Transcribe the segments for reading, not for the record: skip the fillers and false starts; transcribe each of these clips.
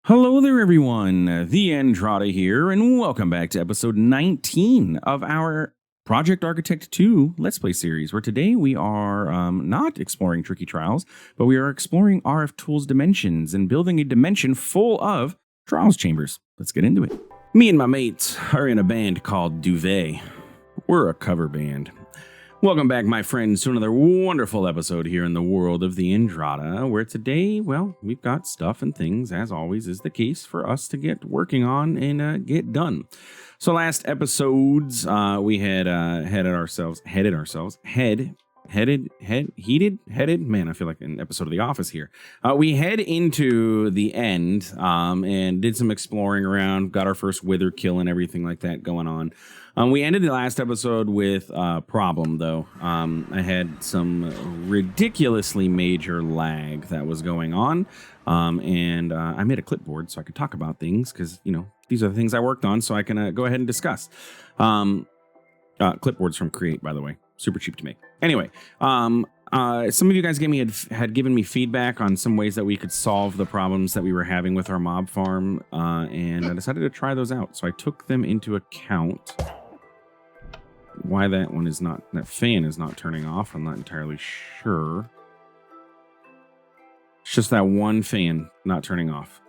Hello there, everyone. The Andrada here, and welcome back to episode 19 of our Project Architect 2 Let's Play series, where today we are not exploring tricky trials, but we are exploring RFTools Dimensions and building a dimension full of trials chambers. Let's get into it. Me and my mates are in a band called Duvet. We're a cover band. Welcome back, my friends, to another wonderful episode here in the world of the Andrada, where today, well, we've got stuff and things, as always is the case, for us to get working on and get done. So last episodes, we had headed, man, I feel like an episode of The Office here. We head into the end and did some exploring around, got our first wither kill and everything like that going on. We ended the last episode with a problem, though. I had some ridiculously major lag that was going on, and I made a clipboard so I could talk about things because, you know, these are the things I worked on, so I can go ahead and discuss. Clipboards from Create, by the way. Super cheap to make. Anyway, some of you guys had given me feedback on some ways that we could solve the problems that we were having with our mob farm, and I decided to try those out. So I took them into account. Why that fan is not turning off, I'm not entirely sure. It's just that one fan not turning off.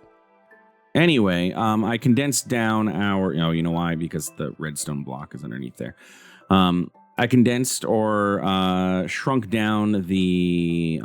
Anyway, I condensed down our, you know why? Because the redstone block is underneath there. I condensed or shrunk down the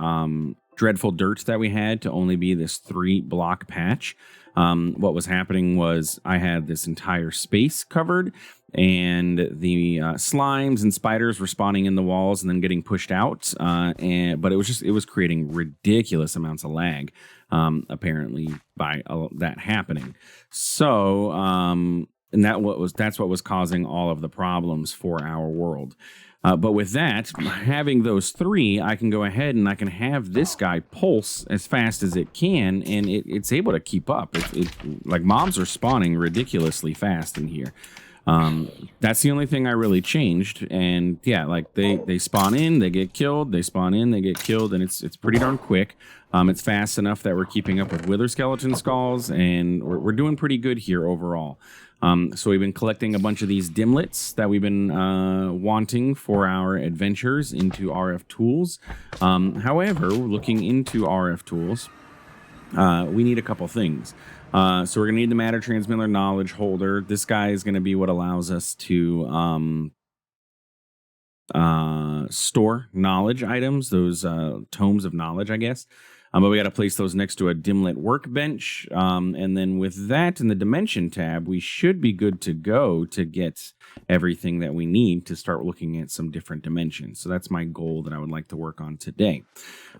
dreadful dirt that we had to only be this 3-block patch. What was happening was I had this entire space covered, and the slimes and spiders were spawning in the walls and then getting pushed out. But it was creating ridiculous amounts of lag, apparently, by that happening. So, and that's what was causing all of the problems for our world. But with that, having those 3, I can go ahead and I can have this guy pulse as fast as it can, and it's able to keep up. Like mobs are spawning ridiculously fast in here. That's the only thing I really changed. And yeah, like they spawn in, they get killed, they spawn in, they get killed, and it's pretty darn quick. It's fast enough that we're keeping up with wither skeleton skulls, and we're doing pretty good here overall. So we've been collecting a bunch of these dimlets that we've been wanting for our adventures into RFTools. However, looking into RFTools, we need a couple things. So we're going to need the matter transmitter knowledge holder. This guy is going to be what allows us to store knowledge items, those tomes of knowledge, I guess. But we got to place those next to a dimlet workbench. And then with that in the dimension tab, we should be good to go to get everything that we need to start looking at some different dimensions. So that's my goal that I would like to work on today.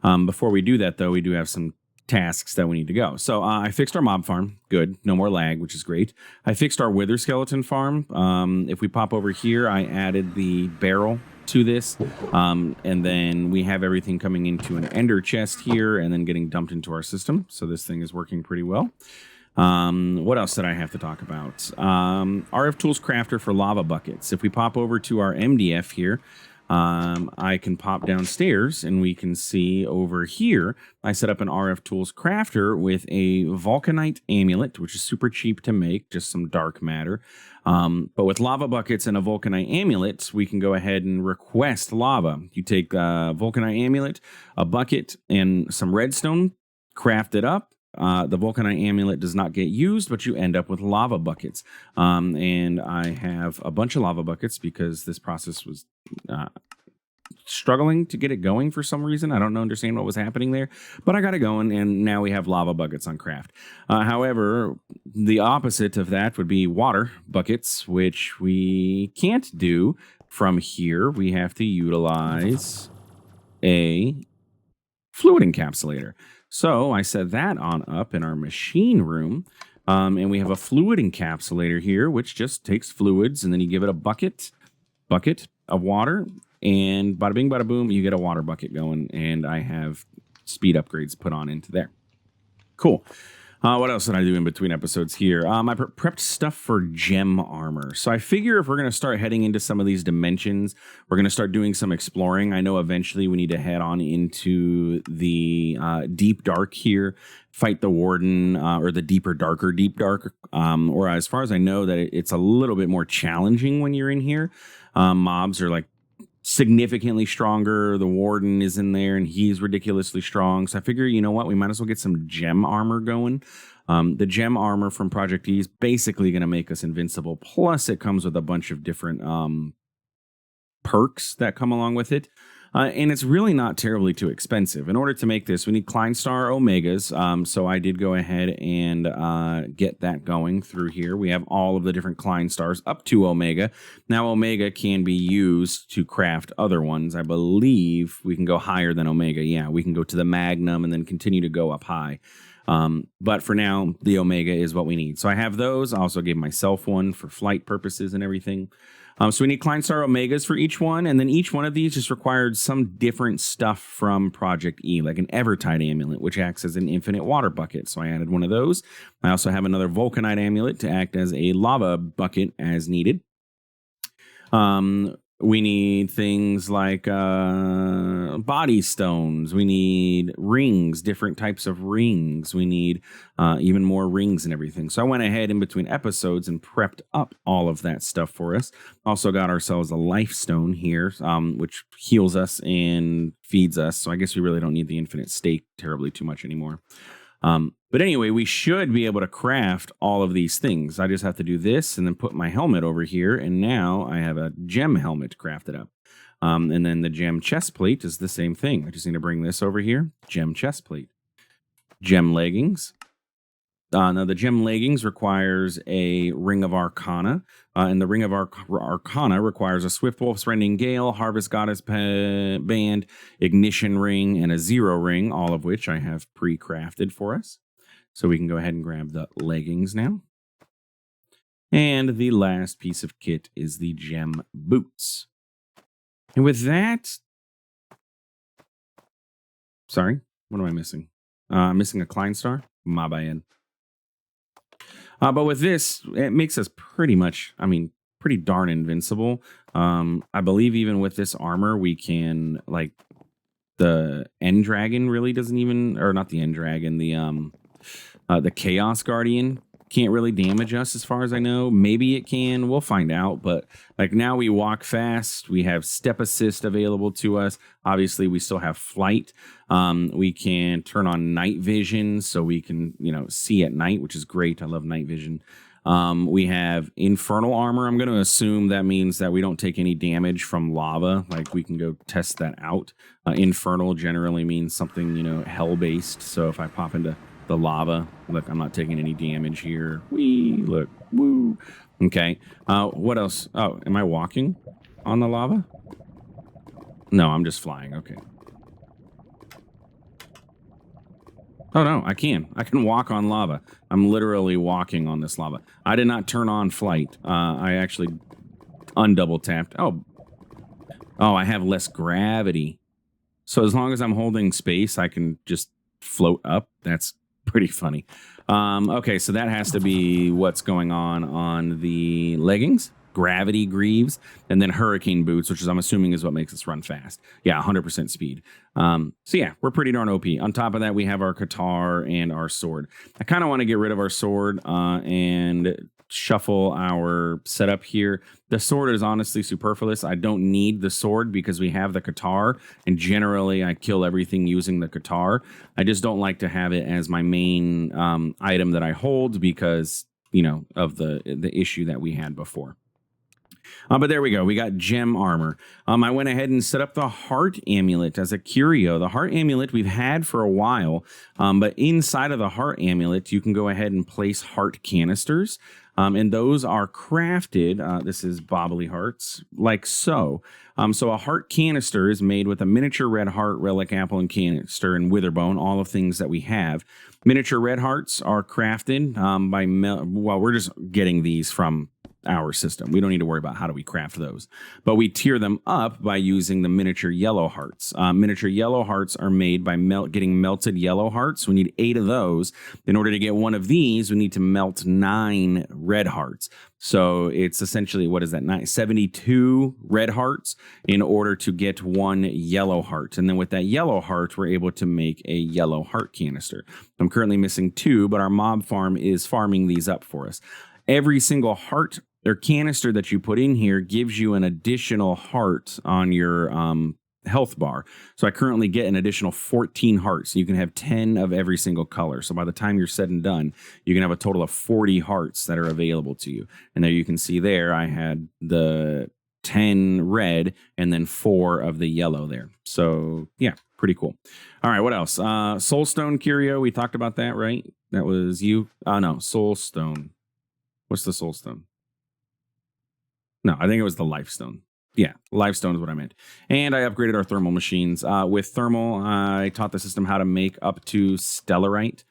Before we do that, though, we do have some tasks that we need to go. So I fixed our mob farm. Good. No more lag, which is great. I fixed our wither skeleton farm. If we pop over here, I added the barrel to this, and then we have everything coming into an ender chest here and then getting dumped into our system. So this thing is working pretty well. What else did I have to talk about? RFTools crafter for lava buckets. If we pop over to our MDF here, I can pop downstairs and we can see over here, I set up an RFTools crafter with a vulcanite amulet, which is super cheap to make, just some dark matter. But with lava buckets and a vulcanite amulet, we can go ahead and request lava. You take a vulcanite amulet, a bucket, and some redstone, craft it up. The vulcanite amulet does not get used, but you end up with lava buckets. And I have a bunch of lava buckets because this process was struggling to get it going for some reason. I don't understand what was happening there, but I got it going, and now we have lava buckets on craft. However, the opposite of that would be water buckets, which we can't do from here. We have to utilize a fluid encapsulator. So I set that on up in our machine room, and we have a fluid encapsulator here, which just takes fluids, and then you give it a bucket of water, and bada bing, bada boom, you get a water bucket going, and I have speed upgrades put on into there. Cool. What else did I do in between episodes here? I prepped stuff for gem armor. So I figure if we're going to start heading into some of these dimensions, we're going to start doing some exploring. I know eventually we need to head on into the deep dark here, fight the warden, or the deeper, darker, deep dark. Or as far as I know, that it's a little bit more challenging when you're in here. Mobs are like significantly stronger. The warden is in there and he's ridiculously strong. So I figure, you know what, we might as well get some gem armor going. The gem armor from ProjectE is basically going to make us invincible. Plus it comes with a bunch of different perks that come along with it. And it's really not terribly too expensive. In order to make this, we need Kleinstar Omegas. So I did go ahead and get that going through here. We have all of the different Kleinstars up to Omega. Now, Omega can be used to craft other ones. I believe we can go higher than Omega. Yeah, we can go to the Magnum and then continue to go up high. But for now, the Omega is what we need. So I have those. I also gave myself one for flight purposes and everything. So we need Kleinstar Omegas for each one, and then each one of these just required some different stuff from ProjectE, like an Evertide amulet, which acts as an infinite water bucket. So I added one of those. I also have another Vulcanite amulet to act as a lava bucket as needed. We need things like body stones. We need rings, different types of rings. We need even more rings and everything. So I went ahead in between episodes and prepped up all of that stuff for us. Also got ourselves a life stone here, which heals us and feeds us. So I guess we really don't need the infinite stake terribly too much anymore. But anyway, we should be able to craft all of these things. I just have to do this and then put my helmet over here. And now I have a gem helmet crafted up. And then the gem chest plate is the same thing. I just need to bring this over here. Gem chest plate. Gem leggings. Now, the gem leggings requires a Ring of Arcana, and the Ring of Arcana requires a Swift Wolf's Rending Gale, Harvest Goddess Band, Ignition Ring, and a Zero Ring, all of which I have pre-crafted for us. So we can go ahead and grab the leggings now. And the last piece of kit is the gem boots. And with that... Sorry, what am I missing? I'm missing a Kleinstar? My bad. But with this, it makes us pretty much, pretty darn invincible. I believe even with this armor, we can, like, the End Dragon really doesn't even, or not the End Dragon, the Chaos Guardian can't really damage us as far as I know. Maybe it can, we'll find out. But like now we walk fast, we have step assist available to us. Obviously we still have flight. We can turn on night vision so we can, see at night, which is great. I love night vision. We have infernal armor. I'm going to assume that means that we don't take any damage from lava. Like we can go test that out. Infernal generally means something, hell based. So if I pop into the lava, look, I'm not taking any damage here. Wee, look, woo. Okay. What else? Oh, am I walking on the lava? No, I'm just flying. Okay. Oh, no, I can walk on lava. I'm literally walking on this lava. I did not turn on flight. I actually undouble tapped. Oh, I have less gravity. So as long as I'm holding space, I can just float up. That's pretty funny. Okay, so that has to be what's going on the leggings. Gravity greaves, and then hurricane boots, which is I'm assuming is what makes us run fast. Yeah, 100% speed. So yeah, we're pretty darn OP. On top of that, we have our Qatar and our sword. I kind of want to get rid of our sword and shuffle our setup here. The sword is honestly superfluous. I don't need the sword because we have the Qatar, and generally I kill everything using the Qatar. I just don't like to have it as my main item that I hold because, of the issue that we had before. But there we go. We got gem armor. I went ahead and set up the heart amulet as a curio. The heart amulet we've had for a while, but inside of the heart amulet, you can go ahead and place heart canisters. And those are crafted. This is bobbly hearts, like so. So a heart canister is made with a miniature red heart, relic apple, and canister, and witherbone, all of things that we have. Miniature red hearts are crafted by, we're just getting these from our system. We don't need to worry about how do we craft those. But we tier them up by using the miniature yellow hearts. Miniature yellow hearts are made by getting melted yellow hearts. We need 8 of those. In order to get one of these, we need to melt 9 red hearts. So it's essentially, what is that, 72 red hearts in order to get 1 yellow heart. And then with that yellow heart, we're able to make a yellow heart canister. I'm currently missing 2, but our mob farm is farming these up for us. Every single heart or canister that you put in here gives you an additional heart on your health bar. So I currently get an additional 14 hearts. You can have 10 of every single color. So by the time you're said and done, you can have a total of 40 hearts that are available to you. And there you can see there, I had the 10 red and then 4 of the yellow there. So yeah, pretty cool. All right, what else? Soulstone Curio, we talked about that, right? That was you? No, Soulstone. What's the Soulstone? No, I think it was the Lifestone. Yeah, Lifestone is what I meant. And I upgraded our thermal machines. With thermal, I taught the system how to make up to stellarite.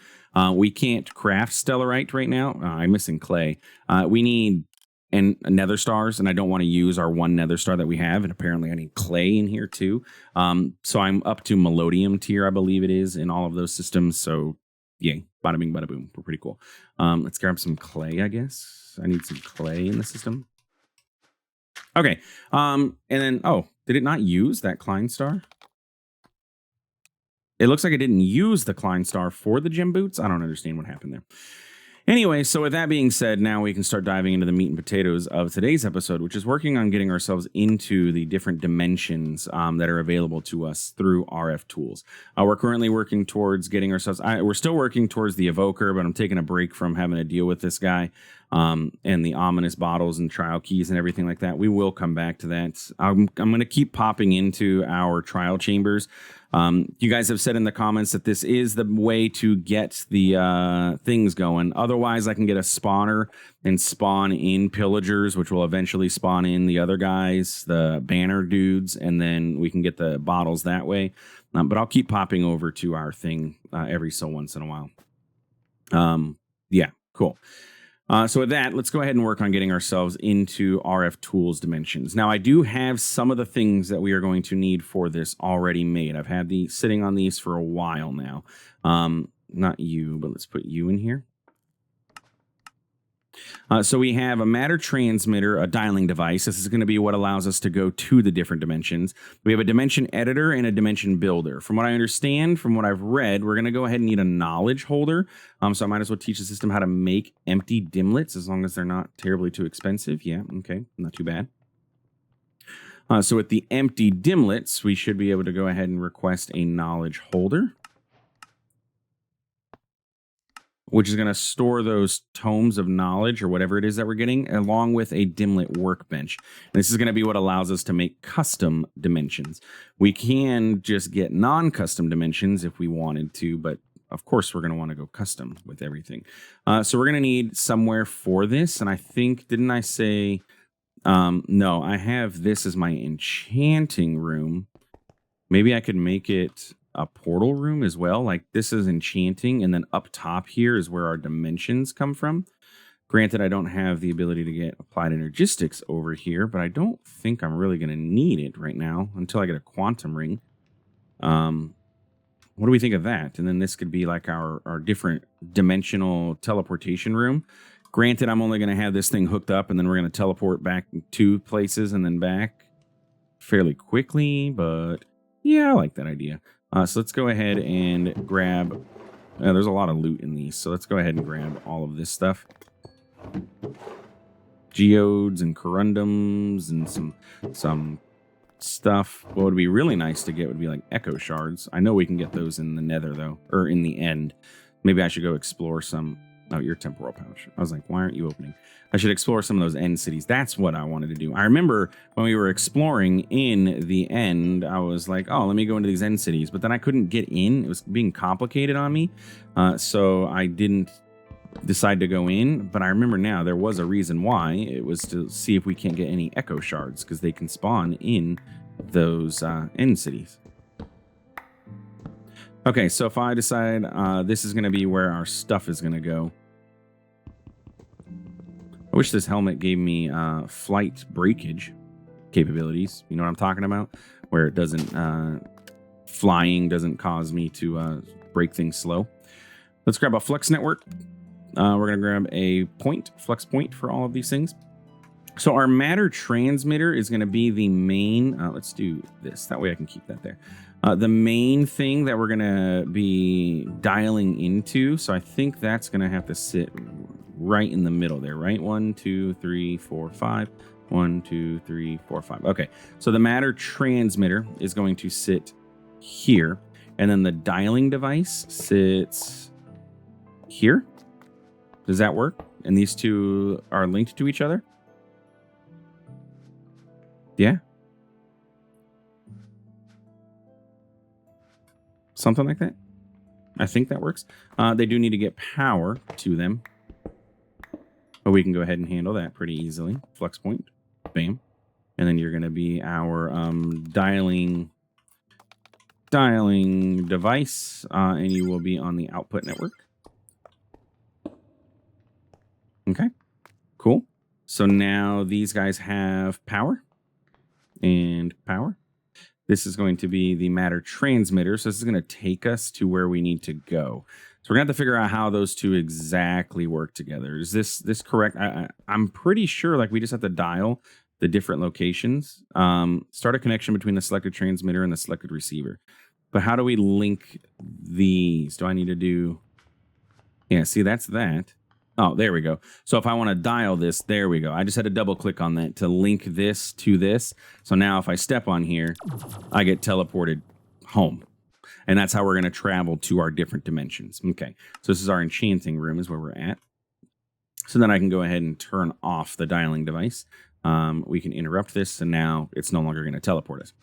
We can't craft stellarite right now. I'm missing clay. We need nether stars, and I don't want to use our 1 nether star that we have. And apparently I need clay in here too. So I'm up to melodium tier, I believe it is, in all of those systems. So yay, bada bing, bada boom. We're pretty cool. Let's grab some clay, I guess. I need some clay in the system. Okay. And then, oh, did it not use that Klein star? It looks like it didn't use the Klein star for the gem boots. I don't understand what happened there. Anyway, so with that being said, now we can start diving into the meat and potatoes of today's episode, which is working on getting ourselves into the different dimensions that are available to us through RFTools. We're currently working towards getting ourselves... we're still working towards the evoker, but I'm taking a break from having to deal with this guy and the ominous bottles and trial keys and everything like that. We will come back to that. I'm going to keep popping into our trial chambers. You guys have said in the comments that this is the way to get the things going. Otherwise, I can get a spawner and spawn in pillagers, which will eventually spawn in the other guys, the banner dudes, and then we can get the bottles that way. But I'll keep popping over to our thing every so once in a while. Yeah, cool. So with that, let's go ahead and work on getting ourselves into RFTools Dimensions. Now, I do have some of the things that we are going to need for this already made. I've had these sitting on these for a while now. Not you, but let's put you in here. So we have a matter transmitter, a dialing device. This is going to be what allows us to go to the different dimensions. We have a dimension editor and a dimension builder. From what I understand, from what I've read, we're going to go ahead and need a knowledge holder. So I might as well teach the system how to make empty dimlets as long as they're not terribly too expensive. Yeah, okay, not too bad. So with the empty dimlets, we should be able to go ahead and request a knowledge holder, which is going to store those tomes of knowledge or whatever it is that we're getting, along with a dimlet workbench. And this is going to be what allows us to make custom dimensions. We can just get non-custom dimensions if we wanted to, but of course we're going to want to go custom with everything. So we're going to need somewhere for this. And I think, didn't I say, no, I have this as my enchanting room. Maybe I could make it a portal room as well. Like this is enchanting, and then up top here is where our dimensions come from. Granted, I don't have the ability to get applied energistics over here, but I don't think I'm really going to need it right now until I get a quantum ring. What do we think of that? And then this could be like our different dimensional teleportation room. Granted, I'm only going to have this thing hooked up, and then we're going to teleport back to places and then back fairly quickly, but yeah, I like that idea. So let's go ahead and grab, there's a lot of loot in these, so let's go ahead and grab all of this stuff. Geodes and corundums and some stuff. What would be really nice to get would be like echo shards. I know we can get those in the nether though, or in the end. Maybe I should go explore some. Oh, your temporal pouch. I was like, why aren't you opening? I should explore some of those end cities. That's what I wanted to do. I remember when we were exploring in the end, I was like, oh, let me go into these end cities. But then I couldn't get in. It was being complicated on me. So I didn't decide to go in. But I remember now there was a reason why. It was to see if we can't get any echo shards, because they can spawn in those end cities. Okay, so if I decide this is going to be where our stuff is going to go. I wish this helmet gave me flight breakage capabilities. You know what I'm talking about? Where it doesn't, flying doesn't cause me to break things slow. Let's grab a flex network. We're going to grab a flex point for all of these things. So our matter transmitter is going to be the main. Let's do this. That way I can keep that there. The main thing that we're going to be dialing into. So I think that's going to have to sit right in the middle there, right? 1, 2, 3, 4, 5. 1, 2, 3, 4, 5. Okay. So the matter transmitter is going to sit here. And then the dialing device sits here. Does that work? And these two are linked to each other? Yeah. Something like that. I think that works. They do need to get power to them. But we can go ahead and handle that pretty easily. Flex point. Bam. And then you're going to be our dialing device. And you will be on the output network. Okay. Cool. So now these guys have power. And power. This is going to be the matter transmitter. So this is going to take us to where we need to go. So we're going to have to figure out how those two exactly work together. Is this correct? I'm pretty sure like we just have to dial the different locations. Start a connection between the selected transmitter and the selected receiver. But how do we link these? Do I need to do... Yeah, see, that's that. Oh, there we go. So if I want to dial this, there we go. I just had to double click on that to link this to this. So now if I step on here, I get teleported home. And that's how we're going to travel to our different dimensions. Okay, so this is our enchanting room is where we're at. So then I can go ahead and turn off the dialing device. We can interrupt this, and now it's no longer going to teleport us.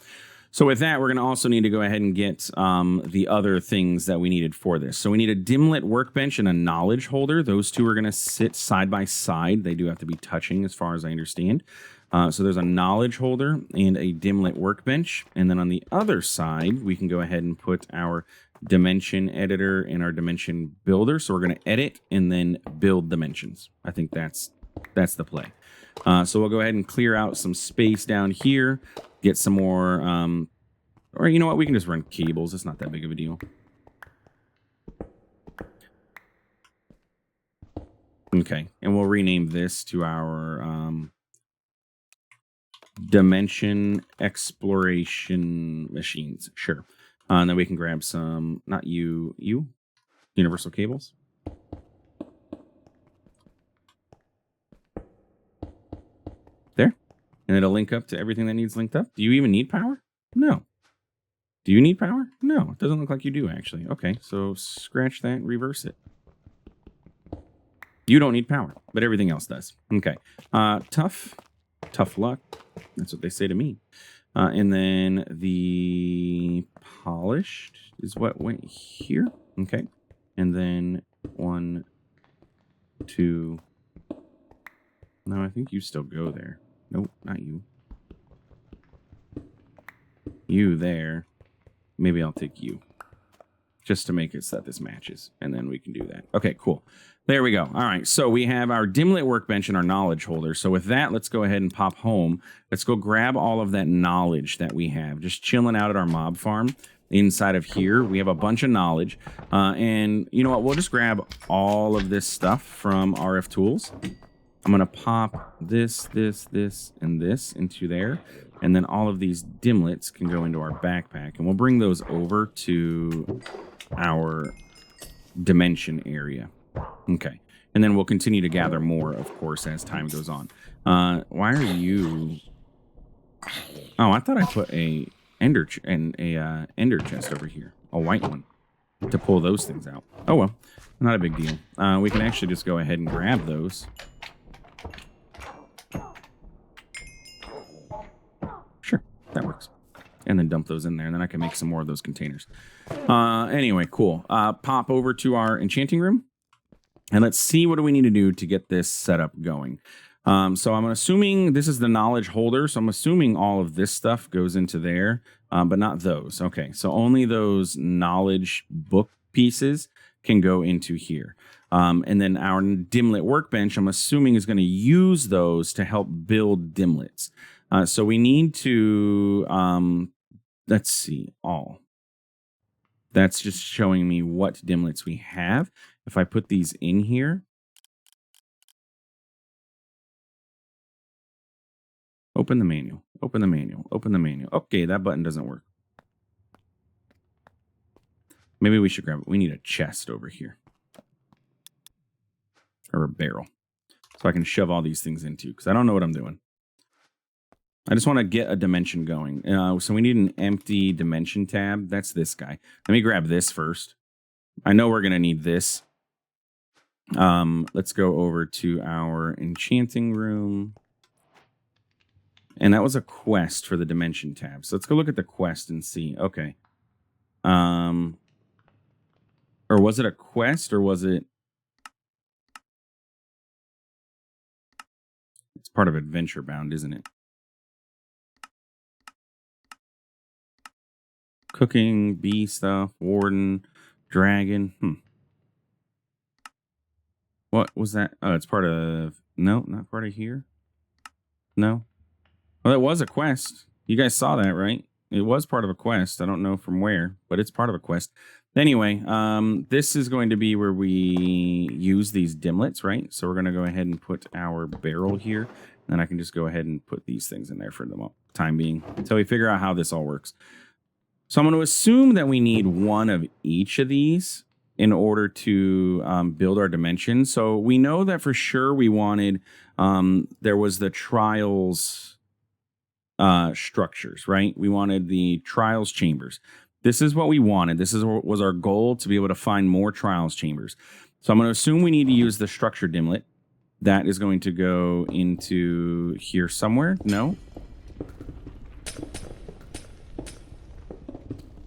So with that, we're going to also need to go ahead and get the other things that we needed for this. So we need a dimlet workbench and a knowledge holder. Those two are going to sit side by side. They do have to be touching as far as I understand. So there's a knowledge holder and a dimlet workbench. And then on the other side, we can go ahead and put our dimension editor and our dimension builder. So we're going to edit and then build dimensions. I think that's the play. So we'll go ahead and clear out some space down here. Get some more, or you know what? We can just run cables. It's not that big of a deal. Okay, and we'll rename this to our dimension exploration machines. Sure. And then we can grab some, not universal cables. There. And it'll link up to everything that needs linked up. Do you even need power? No. Do you need power? No, it doesn't look like you do, actually. Okay, so scratch that, reverse it. You don't need power, but everything else does. Okay. Tough luck. That's what they say to me. And then the polished is what went here. Okay. And then 1, 2. No, I think you still go there. Nope, not you. You there. Maybe I'll take you. Just to make it so that this matches. And then we can do that. Okay, cool. There we go. All right, so we have our dimlet workbench and our knowledge holder. So with that, let's go ahead and pop home. Let's go grab all of that knowledge that we have. Just chilling out at our mob farm. Inside of here, we have a bunch of knowledge. And you know what? We'll just grab all of this stuff from RFTools. I'm going to pop this, and this into there. And then all of these dimlets can go into our backpack. And we'll bring those over to our dimension area. Okay. And then we'll continue to gather more, of course, as time goes on. Why are you... Oh, I thought I put a ender chest over here. A white one. To pull those things out. Oh, well. Not a big deal. We can actually just go ahead and grab those. Sure, that works. And then dump those in there, and then I can make some more of those containers. Anyway, cool. Pop over to our enchanting room, and let's see what do we need to do to get this setup going. So I'm assuming this is the knowledge holder, so I'm assuming all of this stuff goes into there, but not those. Okay, so only those knowledge book pieces can go into here. And then our dimlet workbench, I'm assuming, is going to use those to help build dimlets. So we need to, let's see, all. That's just showing me what dimlets we have. If I put these in here, open the manual, open the manual, open the manual. Okay, that button doesn't work. Maybe we should grab it. We need a chest over here. Or a barrel. So I can shove all these things into, because I don't know what I'm doing. I just want to get a dimension going. So we need an empty dimension tab. That's this guy. Let me grab this first. I know we're going to need this. Let's go over to our enchanting room. And that was a quest for the dimension tab. So let's go look at the quest and see. Okay. Or was it a quest, or was it? It's part of Adventure Bound, isn't it? Cooking, bee stuff, warden, dragon. What was that? Oh, it's part of... No, not part of here. No. Well, it was a quest. You guys saw that, right? It was part of a quest. I don't know from where, but it's part of a quest. Anyway, this is going to be where we use these dimlets, right? So we're going to go ahead and put our barrel here. And then I can just go ahead and put these things in there for the time being until we figure out how this all works. So I'm going to assume that we need one of each of these in order to build our dimensions. So we know that for sure we wanted, there was the trials structures, right? We wanted the trials chambers. This is what we wanted. This is what was our goal, to be able to find more trials chambers. So I'm going to assume we need to use the structure dimlet. That is going to go into here somewhere. No.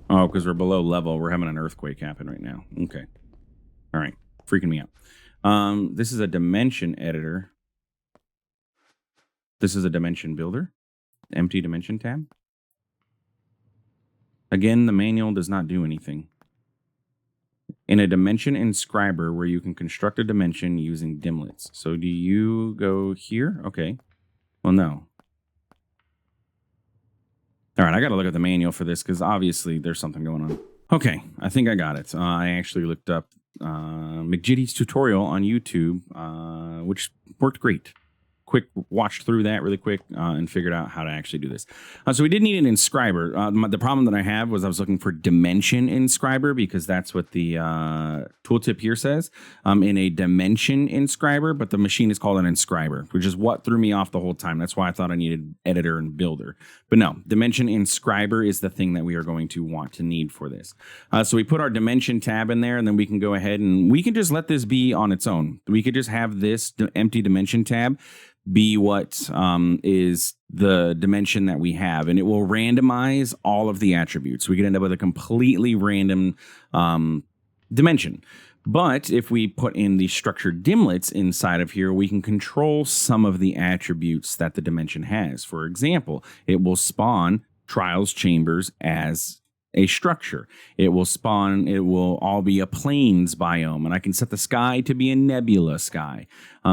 Oh, because we're below level. We're having an earthquake happen right now. Okay. All right. Freaking me out. This is a dimension editor. This is a dimension builder. Empty dimension tab. Again, the manual does not do anything. In a dimension inscriber where you can construct a dimension using dimlets. So do you go here? Okay. Well, no. All right, I got to look at the manual for this because obviously there's something going on. Okay, I think I got it. I actually looked up McJitty's tutorial on YouTube, which worked great. Quick watched through that really quick and figured out how to actually do this. So we did need an inscriber. The problem that I have was I was looking for dimension inscriber because that's what the tooltip here says. In a dimension inscriber, but the machine is called an inscriber, which is what threw me off the whole time. That's why I thought I needed editor and builder. But no, dimension inscriber is the thing that we are going to want to need for this. So we put our dimension tab in there, and then we can go ahead and we can just let this be on its own. We could just have this empty dimension tab be what is the dimension that we have, and it will randomize all of the attributes. We could end up with a completely random dimension. But if we put in the structured dimlets inside of here, we can control some of the attributes that the dimension has. For example, it will spawn trials chambers as a structure. It will spawn, it will all be a plains biome, and I can set the sky to be a nebula sky.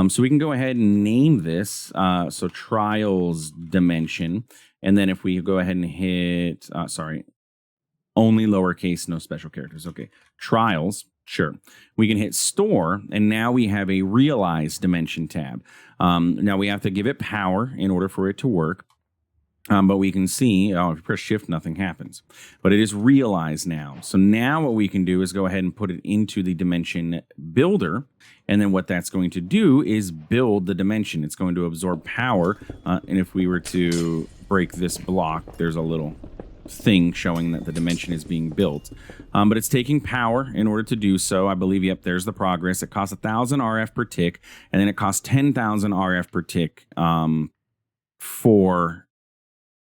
So we can go ahead and name this, so trials dimension, and then if we go ahead and hit, only lowercase, no special characters. Okay, trials, sure. We can hit store, and now we have a realized dimension tab. Now we have to give it power in order for it to work. But we can see, if you press shift, nothing happens. But it is realized now. So now what we can do is go ahead and put it into the dimension builder. And then what that's going to do is build the dimension. It's going to absorb power. And if we were to break this block, there's a little thing showing that the dimension is being built. But it's taking power in order to do so. I believe, yep, there's the progress. It costs 1,000 RF per tick. And then it costs 10,000 RF per tick for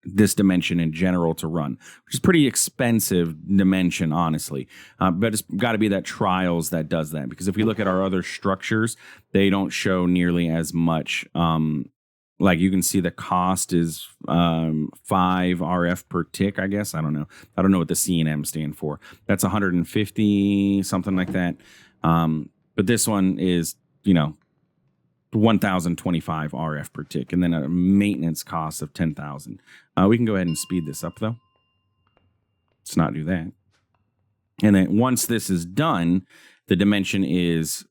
this dimension in general to run, which is pretty expensive dimension, honestly. But it's got to be that trials that does that, because if we look at our other structures, they don't show nearly as much. Like you can see the cost is 5 RF per tick, I guess. I don't know. I don't know what the C and M stand for. That's 150, something like that. But this one is, 1,025 RF per tick, and then a maintenance cost of 10,000. We can go ahead and speed this up, though. Let's not do that. And then once this is done, the dimension is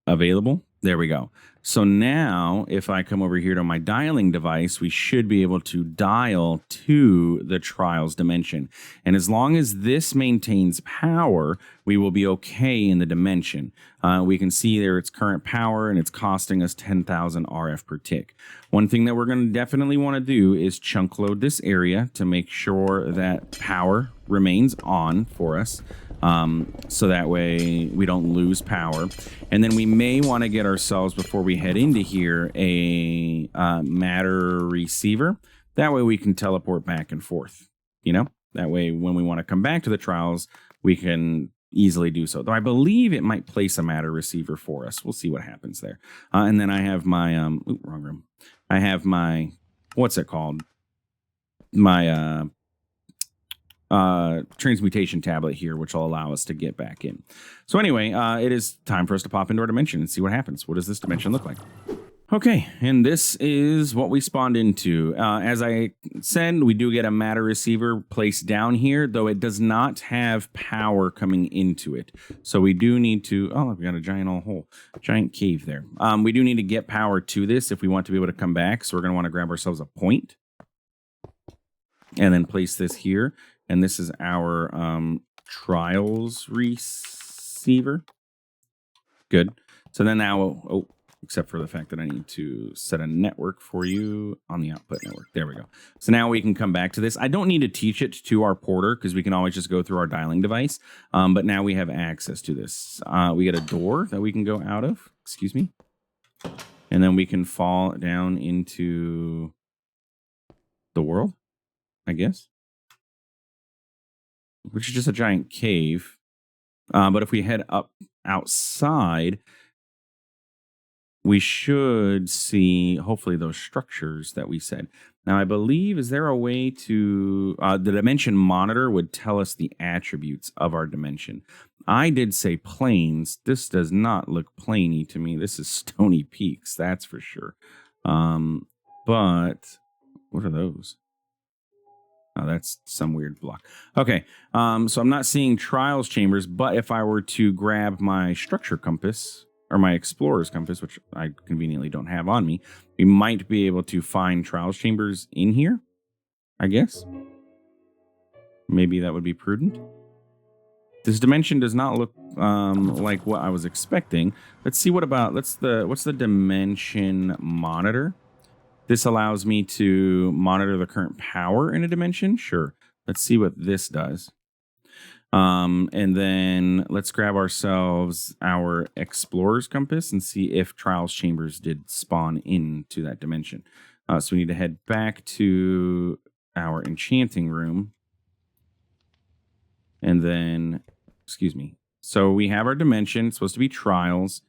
available. There we go. So now if I come over here to my dialing device, we should be able to dial to the trials dimension. And as long as this maintains power, we will be okay in the dimension. We can see there its current power, and it's costing us 10,000 RF per tick. One thing that we're going to definitely want to do is chunk load this area to make sure that power remains on for us. So that way we don't lose power. And then we may want to get ourselves, before we head into here, a matter receiver. That way we can teleport back and forth, that way when we want to come back to the trials, we can easily do so. Though I believe it might place a matter receiver for us. We'll see what happens there. And then I have my, wrong room. I have my, what's it called? My, transmutation tablet here, which will allow us to get back in. So anyway, it is time for us to pop into our dimension and see what happens. What does this dimension look like? Okay, and this is what we spawned into. As I said, we do get a matter receiver placed down here, though it does not have power coming into it. So we do need to, we got a giant old hole, giant cave there. We do need to get power to this if we want to be able to come back. So we're going to want to grab ourselves a point and then place this here. And this is our trials receiver. Good. So then now, except for the fact that I need to set a network for you on the output network. There we go. So now we can come back to this. I don't need to teach it to our porter because we can always just go through our dialing device. But now we have access to this. We get a door that we can go out of. Excuse me. And then we can fall down into the world, I guess. Which is just a giant cave. But if we head up outside, we should see, hopefully, those structures that we said. Now, I believe, is there a way to... the dimension monitor would tell us the attributes of our dimension. I did say plains. This does not look plainy to me. This is stony peaks, that's for sure. But what are those? Oh, that's some weird block. Okay, so I'm not seeing trials chambers, but if I were to grab my structure compass, or my explorer's compass, which I conveniently don't have on me, we might be able to find trials chambers in here, I guess. Maybe that would be prudent. This dimension does not look like what I was expecting. Let's see what's the dimension monitor? This allows me to monitor the current power in a dimension. Sure. Let's see what this does. And then let's grab ourselves our explorer's compass and see if trials chambers did spawn into that dimension. So we need to head back to our enchanting room. And then, excuse me. So we have our dimension. It's supposed to be trials.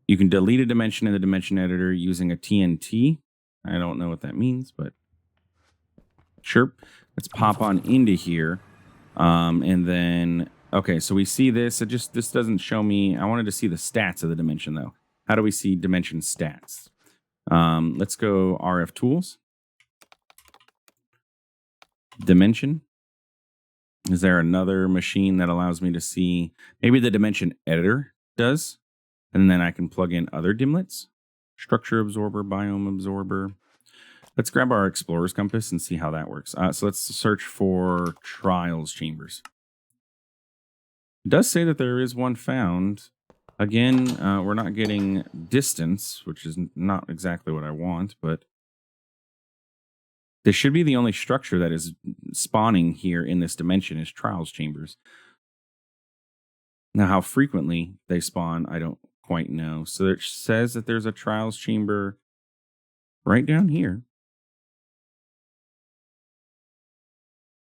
You can delete a dimension in the dimension editor using a TNT. I don't know what that means, but sure. Let's pop on into here. And then, okay, so we see this. This doesn't show me. I wanted to see the stats of the dimension, though. How do we see dimension stats? Let's go RFTools. Dimension. Is there another machine that allows me to see? Maybe the dimension editor does. And then I can plug in other dimlets. Structure absorber, biome absorber. Let's grab our explorer's compass and see how that works. So let's search for trials chambers. It does say that there is one found. Again, we're not getting distance, which is not exactly what I want, but this should be the only structure that is spawning here in this dimension is trials chambers. Now, how frequently they spawn, I don't quite know. So it says that there's a trials chamber right down here.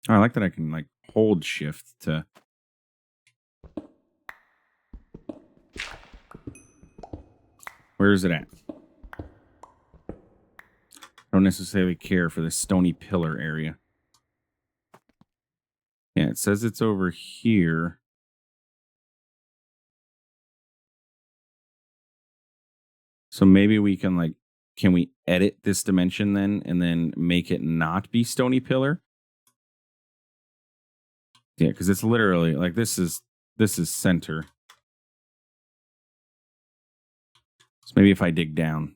Oh, I like that I can hold shift to... Where is it at? I don't necessarily care for the stony pillar area. Yeah, it says it's over here. So maybe we can like, can we edit this dimension then and then make it not be stony pillar? Yeah, because it's literally like this is center. So maybe if I dig down.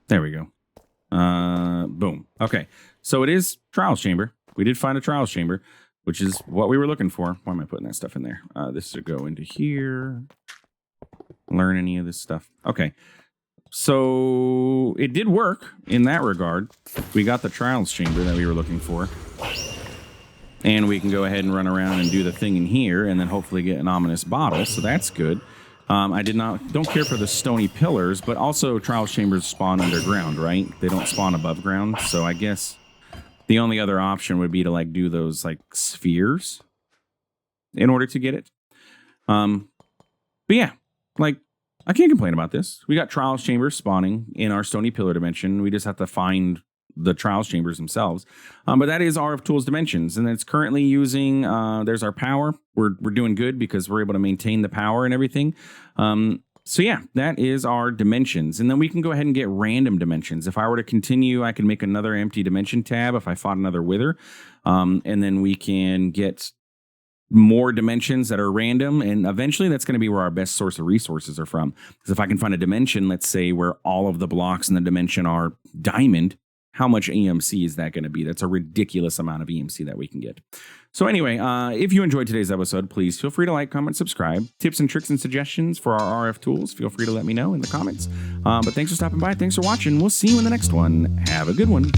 There we go. Boom. Okay. So it is trials chamber. We did find a trials chamber, which is what we were looking for. Why am I putting that stuff in there? This should go into here. Learn any of this stuff. Okay. So it did work in that regard. We got the trials chamber that we were looking for. And we can go ahead and run around and do the thing in here and then hopefully get an ominous bottle. So that's good. I don't care for the stony pillars, but also trials chambers spawn underground, right? They don't spawn above ground. So I guess the only other option would be to like do those like spheres in order to get it. But yeah, like I can't complain about this. We got trials chambers spawning in our stony pillar dimension. We just have to find the trials chambers themselves. But that is RFTools Dimensions, and it's currently using, there's our power. We're doing good because we're able to maintain the power and everything. So yeah, that is our dimensions. And then we can go ahead and get random dimensions. If I were to continue, I can make another empty dimension tab if I fought another wither. And then we can get more dimensions that are random, and eventually that's going to be where our best source of resources are from. Because if I can find a dimension, let's say where all of the blocks in the dimension are diamond, how much EMC is that going to be? That's a ridiculous amount of EMC that we can get. So anyway, if you enjoyed today's episode, please feel free to like, comment, subscribe. Tips and tricks and suggestions for our RF tools, feel free to let me know in the comments. But thanks for stopping by. Thanks for watching. We'll see you in the next one. Have a good one.